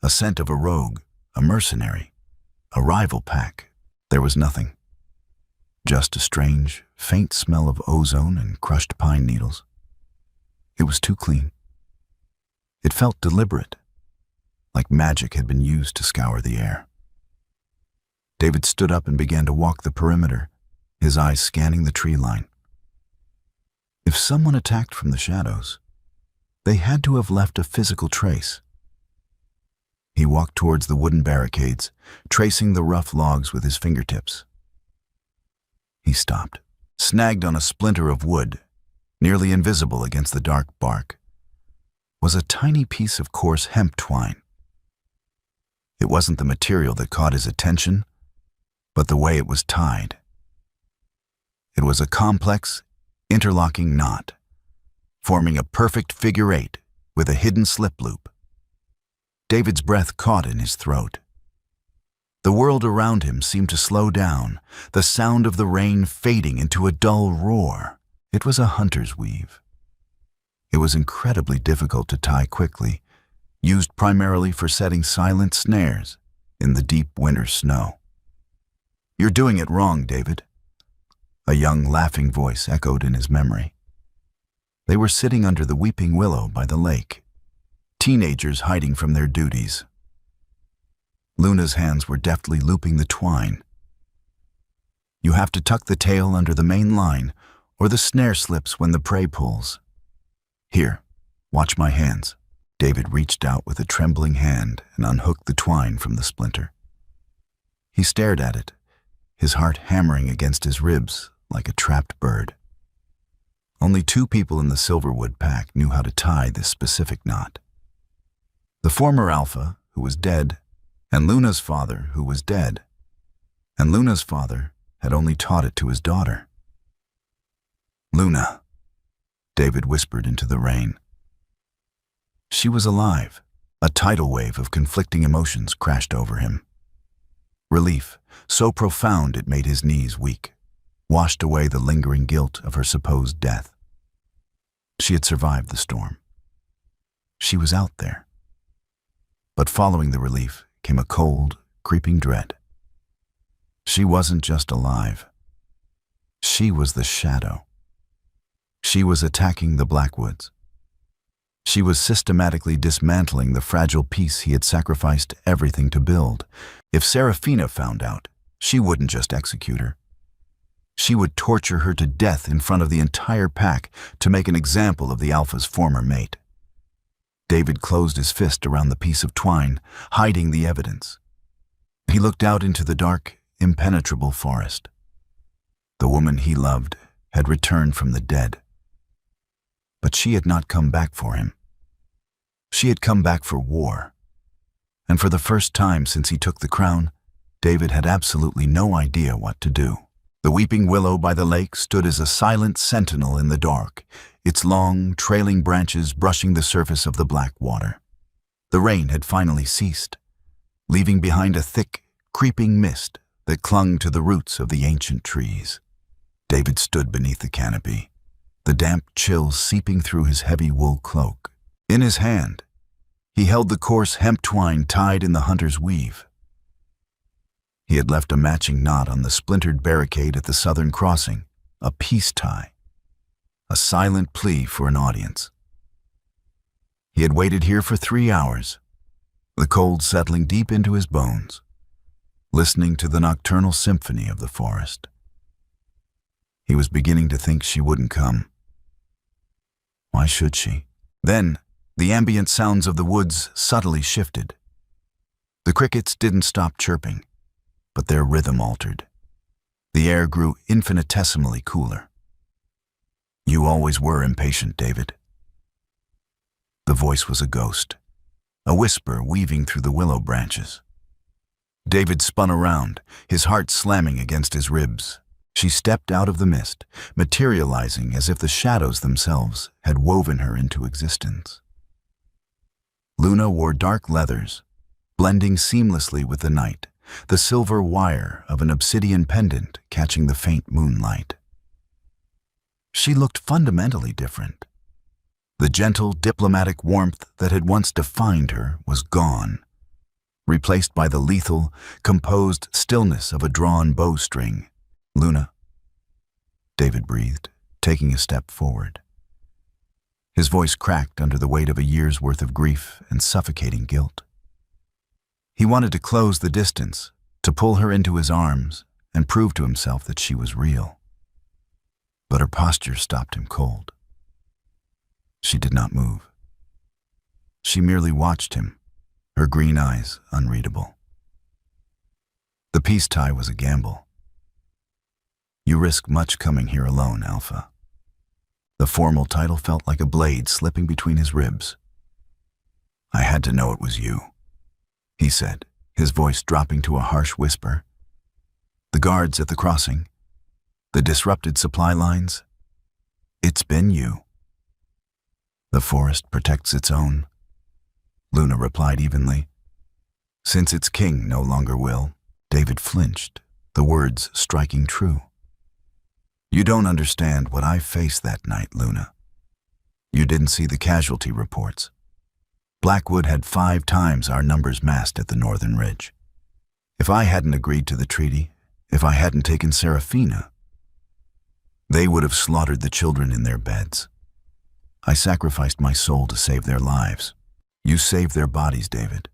S1: a scent of a rogue, a mercenary, a rival pack. There was nothing. Just a strange, faint smell of ozone and crushed pine needles. It was too clean. It felt deliberate, like magic had been used to scour the air. David stood up and began to walk the perimeter, his eyes scanning the tree line. If someone attacked from the shadows, they had to have left a physical trace. He walked towards the wooden barricades, tracing the rough logs with his fingertips. He stopped, snagged on a splinter of wood, nearly invisible against the dark bark, was a tiny piece of coarse hemp twine. It wasn't the material that caught his attention, but the way it was tied. It was a complex, interlocking knot, forming a perfect figure eight with a hidden slip loop. David's breath caught in his throat. The world around him seemed to slow down, the sound of the rain fading into a dull roar. It was a hunter's weave. It was incredibly difficult to tie quickly, used primarily for setting silent snares in the deep winter snow. "You're doing it wrong, David," a young, laughing voice echoed in his memory. They were sitting under the weeping willow by the lake, teenagers hiding from their duties. Luna's hands were deftly looping the twine. "You have to tuck the tail under the main line, or the snare slips when the prey pulls. Here, watch my hands." David reached out with a trembling hand and unhooked the twine from the splinter. He stared at it, his heart hammering against his ribs like a trapped bird. Only 2 people in the Silverwood pack knew how to tie this specific knot. The former alpha, who was dead, and Luna's father, who was dead. And Luna's father had only taught it to his daughter. "Luna," David whispered into the rain. She was alive. A tidal wave of conflicting emotions crashed over him. Relief, so profound it made his knees weak, washed away the lingering guilt of her supposed death. She had survived the storm. She was out there. But following the relief came a cold, creeping dread. She wasn't just alive. She was the shadow. She was attacking the Blackwoods. She was systematically dismantling the fragile piece he had sacrificed everything to build. If Serafina found out, she wouldn't just execute her. She would torture her to death in front of the entire pack to make an example of the alpha's former mate. David closed his fist around the piece of twine, hiding the evidence. He looked out into the dark, impenetrable forest. The woman he loved had returned from the dead. But she had not come back for him. She had come back for war. And for the first time since he took the crown, David had absolutely no idea what to do. The weeping willow by the lake stood as a silent sentinel in the dark, its long, trailing branches brushing the surface of the black water. The rain had finally ceased, leaving behind a thick, creeping mist that clung to the roots of the ancient trees. David stood beneath the canopy, the damp chill seeping through his heavy wool cloak. In his hand, he held the coarse hemp twine tied in the hunter's weave. He had left a matching knot on the splintered barricade at the southern crossing, a peace tie, a silent plea for an audience. He had waited here for 3 hours, the cold settling deep into his bones, listening to the nocturnal symphony of the forest. He was beginning to think she wouldn't come. Why should she? Then, the ambient sounds of the woods subtly shifted. The crickets didn't stop chirping, but their rhythm altered. The air grew infinitesimally cooler. "You always were impatient, David." The voice was a ghost, a whisper weaving through the willow branches. David spun around, his heart slamming against his ribs. She stepped out of the mist, materializing as if the shadows themselves had woven her into existence. Luna wore dark leathers, blending seamlessly with the night, the silver wire of an obsidian pendant catching the faint moonlight. She looked fundamentally different. The gentle, diplomatic warmth that had once defined her was gone, replaced by the lethal, composed stillness of a drawn bowstring. "Luna," David breathed, taking a step forward. His voice cracked under the weight of a year's worth of grief and suffocating guilt. He wanted to close the distance, to pull her into his arms and prove to himself that she was real. But her posture stopped him cold. She did not move. She merely watched him, her green eyes unreadable. The peace tie was a gamble. "You risk much coming here alone, Alpha." The formal title felt like a blade slipping between his ribs. "I had to know it was you," he said, his voice dropping to a harsh whisper. "The guards at the crossing, The disrupted supply lines? It's been you. The forest protects its own, Luna replied evenly. Since its king no longer will. David flinched, the words striking true. You don't understand what I faced that night, Luna. You didn't see the casualty reports. Blackwood had 5 times our numbers massed at the northern ridge. If I hadn't agreed to the treaty, if I hadn't taken Serafina, they would have slaughtered the children in their beds. I sacrificed my soul to save their lives. You saved their bodies, David.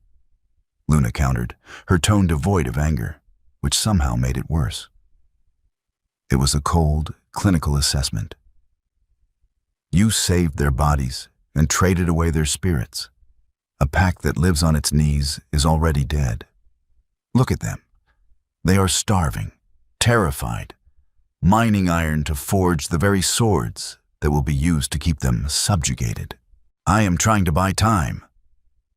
S1: Luna countered, her tone devoid of anger, which somehow made it worse. It was a cold, clinical assessment. You saved their bodies and traded away their spirits. A pack that lives on its knees is already dead. Look at them. They are starving, terrified, mining iron to forge the very swords that will be used to keep them subjugated. I am trying to buy time,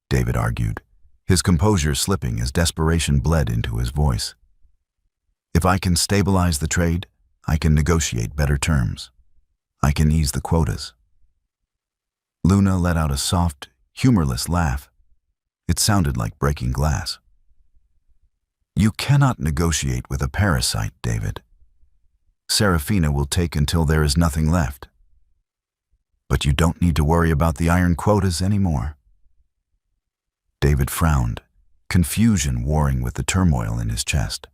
S1: David argued, his composure slipping as desperation bled into his voice. If I can stabilize the trade, I can negotiate better terms. I can ease the quotas. Luna let out a soft, humorless laugh. It sounded like breaking glass. You cannot negotiate with a parasite, David. Serafina will take until there is nothing left. But you don't need to worry about the iron quotas anymore. David frowned, confusion warring with the turmoil in his chest.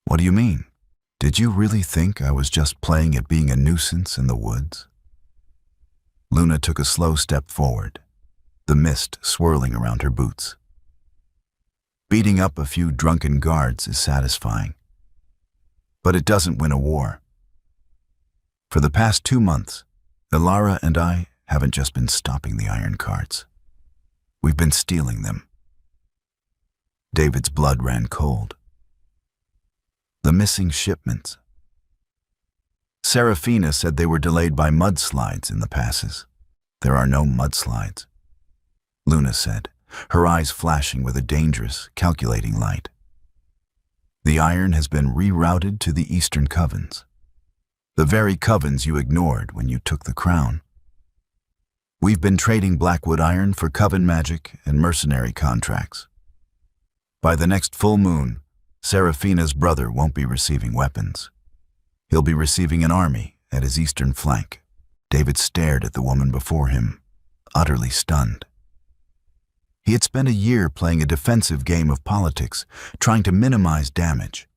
S1: What do you mean? Did you really think I was just playing at being a nuisance in the woods? Luna took a slow step forward, the mist swirling around her boots. Beating up a few drunken guards is satisfying, but it doesn't win a war. For the past 2 months, Ilara and I haven't just been stopping the iron carts. We've been stealing them. David's blood ran cold. The missing shipments. Serafina said they were delayed by mudslides in the passes. There are no mudslides, Luna said, her eyes flashing with a dangerous, calculating light. The iron has been rerouted to the eastern covens, the very covens you ignored when you took the crown. We've been trading Blackwood iron for coven magic and mercenary contracts. By the next full moon, Serafina's brother won't be receiving weapons. He'll be receiving an army at his eastern flank. David stared at the woman before him, utterly stunned. He had spent a year playing a defensive game of politics, trying to minimize damage.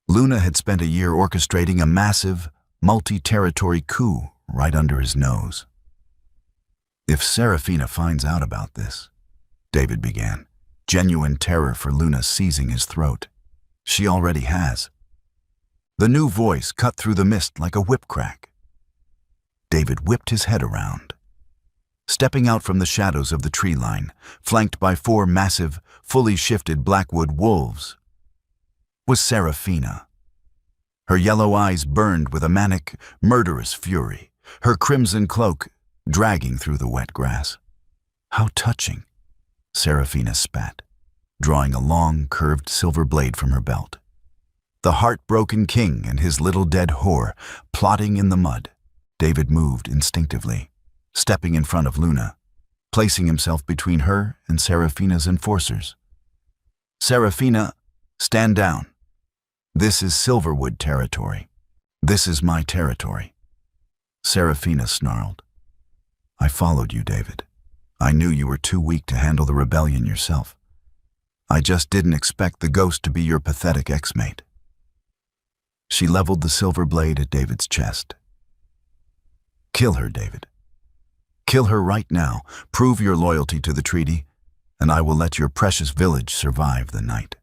S1: Luna had spent a year orchestrating a massive, multi-territory coup right under his nose. If Serafina finds out about this, David began, genuine terror for Luna seizing his throat. She already has. The new voice cut through the mist like a whip crack. David whipped his head around. Stepping out from the shadows of the tree line, flanked by 4 massive, fully shifted Blackwood wolves, was Serafina. Her yellow eyes burned with a manic, murderous fury, her crimson cloak dragging through the wet grass. How touching, Serafina spat, drawing a long, curved silver blade from her belt. The heartbroken king and his little dead whore plotting in the mud. David moved instinctively, stepping in front of Luna, placing himself between her and Serafina's enforcers. Serafina, stand down. This is Silverwood territory. This is my territory. Serafina snarled. I followed you, David. I knew you were too weak to handle the rebellion yourself. I just didn't expect the ghost to be your pathetic ex-mate. She leveled the silver blade at David's chest. Kill her, David. Kill her right now, prove your loyalty to the treaty, and I will let your precious village survive the night.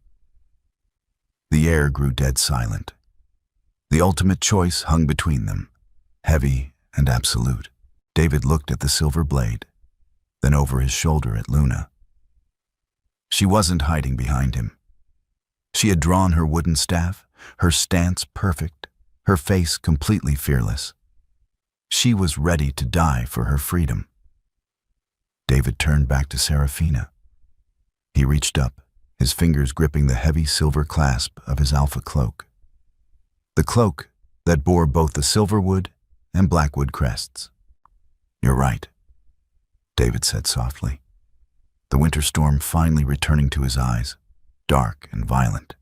S1: The air grew dead silent. The ultimate choice hung between them, heavy and absolute. David looked at the silver blade, then over his shoulder at Luna. She wasn't hiding behind him. She had drawn her wooden staff, her stance perfect, her face completely fearless. She was ready to die for her freedom. David turned back to Serafina. He reached up, his fingers gripping the heavy silver clasp of his alpha cloak. the cloak that bore both the silverwood and blackwood crests. "You're right," David said softly, the winter storm finally returning to his eyes, dark and violent.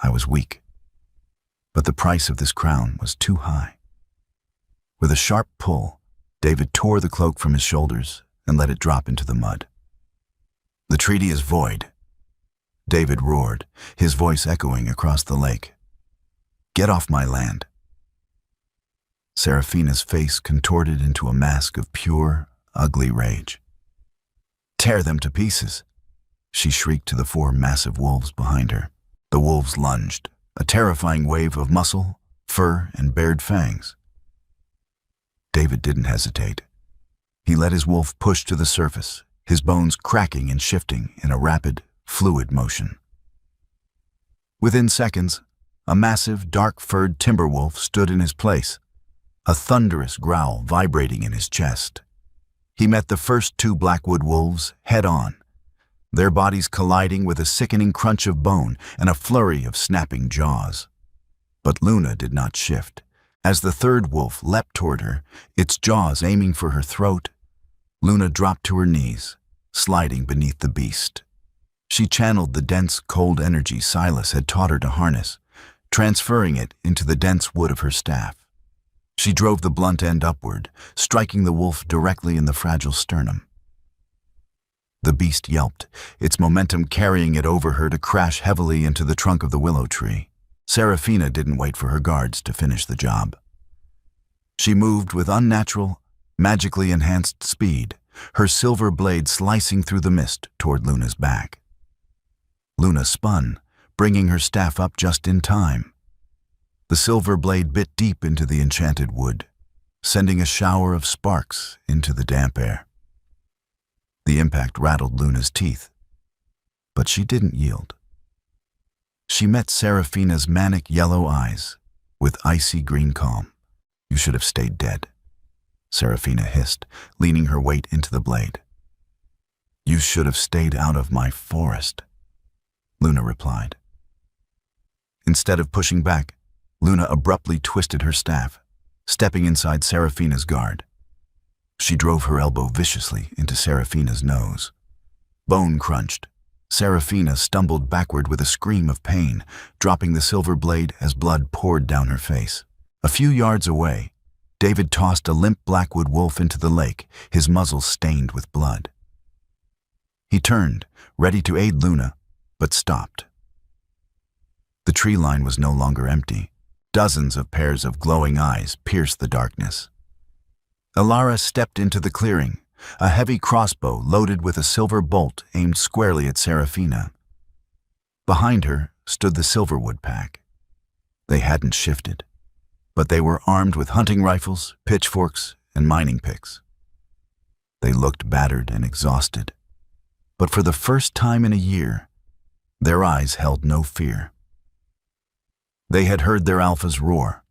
S1: "I was weak, but the price of this crown was too high." With a sharp pull, David tore the cloak from his shoulders and let it drop into the mud. "The treaty is void," David roared, his voice echoing across the lake. "Get off my land." Seraphina's face contorted into a mask of pure, ugly rage. "Tear them to pieces," she shrieked to the 4 massive wolves behind her. The wolves lunged, a terrifying wave of muscle, fur, and bared fangs. David didn't hesitate. He let his wolf push to the surface, his bones cracking and shifting in a rapid, fluid motion. Within seconds, a massive, dark-furred timber wolf stood in his place, a thunderous growl vibrating in his chest. He met the first 2 blackwood wolves head-on, their bodies colliding with a sickening crunch of bone and a flurry of snapping jaws. But Luna did not shift. As the 3rd wolf leapt toward her, its jaws aiming for her throat, Luna dropped to her knees, sliding beneath the beast. She channeled the dense, cold energy Silas had taught her to harness, transferring it into the dense wood of her staff. She drove the blunt end upward, striking the wolf directly in the fragile sternum. The beast yelped, its momentum carrying it over her to crash heavily into the trunk of the willow tree. Seraphina didn't wait for her guards to finish the job. She moved with unnatural, magically enhanced speed, her silver blade slicing through the mist toward Luna's back. Luna spun, bringing her staff up just in time. The silver blade bit deep into the enchanted wood, sending a shower of sparks into the damp air. The impact rattled Luna's teeth, but she didn't yield. She met Seraphina's manic yellow eyes with icy green calm. "You should have stayed dead," Seraphina hissed, leaning her weight into the blade. "You should have stayed out of my forest," Luna replied. Instead of pushing back, Luna abruptly twisted her staff, stepping inside Seraphina's guard. She drove her elbow viciously into Seraphina's nose. Bone crunched. Seraphina stumbled backward with a scream of pain, dropping the silver blade as blood poured down her face. A few yards away, David tossed a limp blackwood wolf into the lake, his muzzle stained with blood. He turned, ready to aid Luna, but stopped. The tree line was no longer empty. Dozens of pairs of glowing eyes pierced the darkness. Alara stepped into the clearing, a heavy crossbow loaded with a silver bolt aimed squarely at Seraphina. Behind her stood the Silverwood pack. They hadn't shifted, but they were armed with hunting rifles, pitchforks, and mining picks. They looked battered and exhausted, but for the first time in a year, their eyes held no fear. They had heard their alphas roar.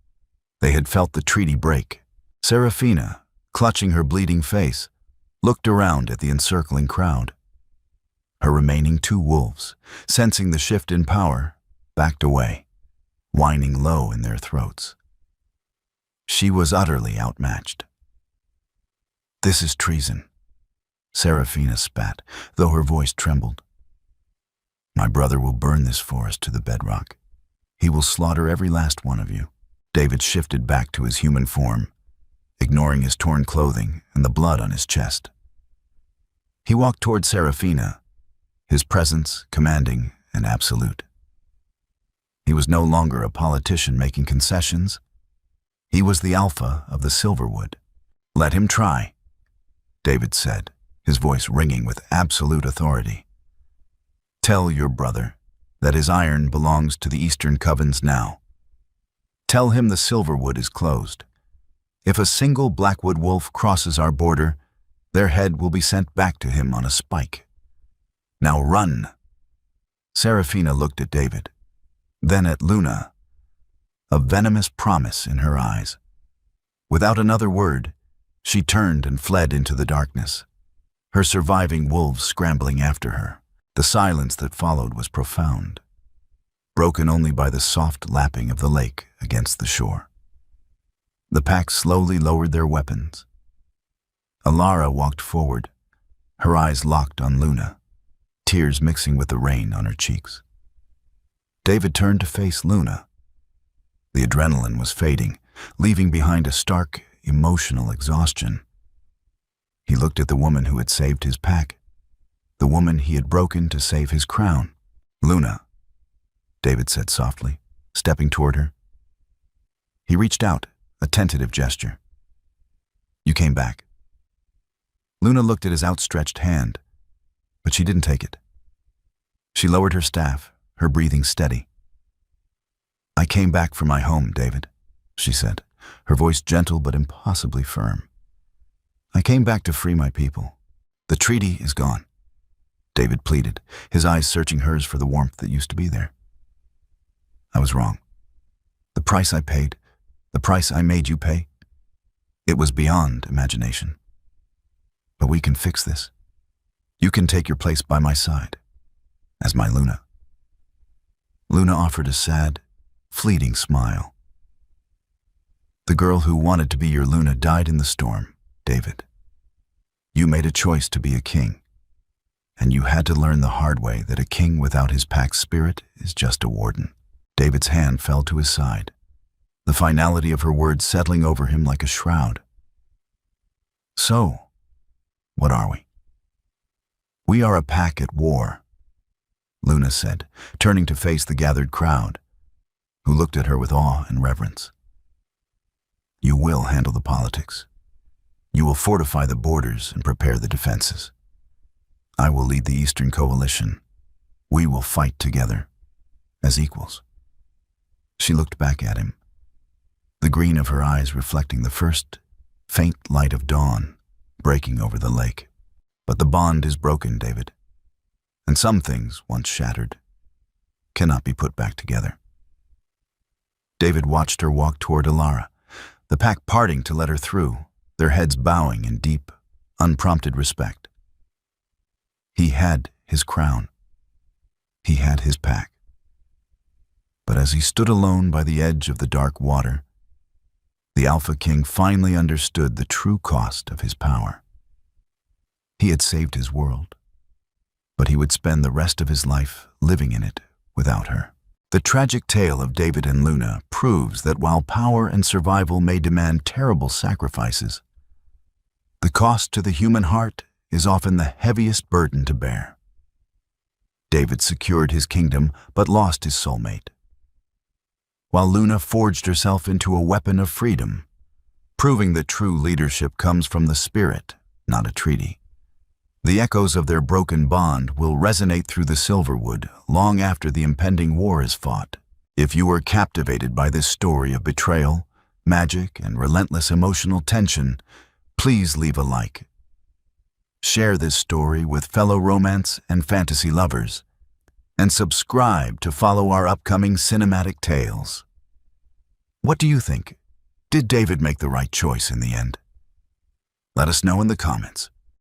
S1: They had felt the treaty break. Seraphina, clutching her bleeding face, looked around at the encircling crowd. Her remaining 2 wolves, sensing the shift in power, backed away, whining low in their throats. She was utterly outmatched. "This is treason," Seraphina spat, though her voice trembled. "My brother will burn this forest to the bedrock. He will slaughter every last one of you." David shifted back to his human form, ignoring his torn clothing and the blood on his chest. He walked toward Seraphina, his presence commanding and absolute. He was no longer a politician making concessions. He was the alpha of the Silverwood. "Let him try," David said, his voice ringing with absolute authority. "Tell your brother that his iron belongs to the Eastern Covens now. Tell him the Silverwood is closed. If a single Blackwood wolf crosses our border, their head will be sent back to him on a spike. Now run." Seraphina looked at David, then at Luna, a venomous promise in her eyes. Without another word, she turned and fled into the darkness, her surviving wolves scrambling after her. The silence that followed was profound. broken only by the soft lapping of the lake against the shore. The pack slowly lowered their weapons. Alara walked forward, her eyes locked on Luna, tears mixing with the rain on her cheeks. David turned to face Luna. The adrenaline was fading, leaving behind a stark, emotional exhaustion. He looked at the woman who had saved his pack, the woman he had broken to save his crown. "Luna," David said softly, stepping toward her. He reached out, a tentative gesture. "You came back." Luna looked at his outstretched hand, but she didn't take it. She lowered her staff, her breathing steady. "I came back for my home, David," she said, her voice gentle but impossibly firm. "I came back to free my people. The treaty is gone," David pleaded, his eyes searching hers for the warmth that used to be there. "I was wrong. The price I paid, the price I made you pay, it was beyond imagination. But we can fix this. You can take your place by my side, as my Luna." Luna offered a sad, fleeting smile. "The girl who wanted to be your Luna died in the storm, David. You made a choice to be a king, and you had to learn the hard way that a king without his pack's spirit is just a warden." David's hand fell to his side, the finality of her words settling over him like a shroud. "So, what are we?" "We are a pack at war," Luna said, turning to face the gathered crowd, who looked at her with awe and reverence. "You will handle the politics. You will fortify the borders and prepare the defenses. I will lead the Eastern Coalition. We will fight together, as equals." She looked back at him, the green of her eyes reflecting the first faint light of dawn breaking over the lake. "But the bond is broken, David, and some things, once shattered, cannot be put back together." David watched her walk toward Alara, the pack parting to let her through, their heads bowing in deep, unprompted respect. He had his crown. He had his pack. But as he stood alone by the edge of the dark water, the Alpha King finally understood the true cost of his power. He had saved his world, but he would spend the rest of his life living in it without her. The tragic tale of David and Luna proves that while power and survival may demand terrible sacrifices, the cost to the human heart is often the heaviest burden to bear. David secured his kingdom but lost his soulmate, while Luna forged herself into a weapon of freedom, proving that true leadership comes from the spirit, not a treaty. The echoes of their broken bond will resonate through the Silverwood long after the impending war is fought. If you were captivated by this story of betrayal, magic, and relentless emotional tension, please leave a like. Share this story with fellow romance and fantasy lovers, and subscribe to follow our upcoming cinematic tales. What do you think? Did David make the right choice in the end? Let us know in the comments.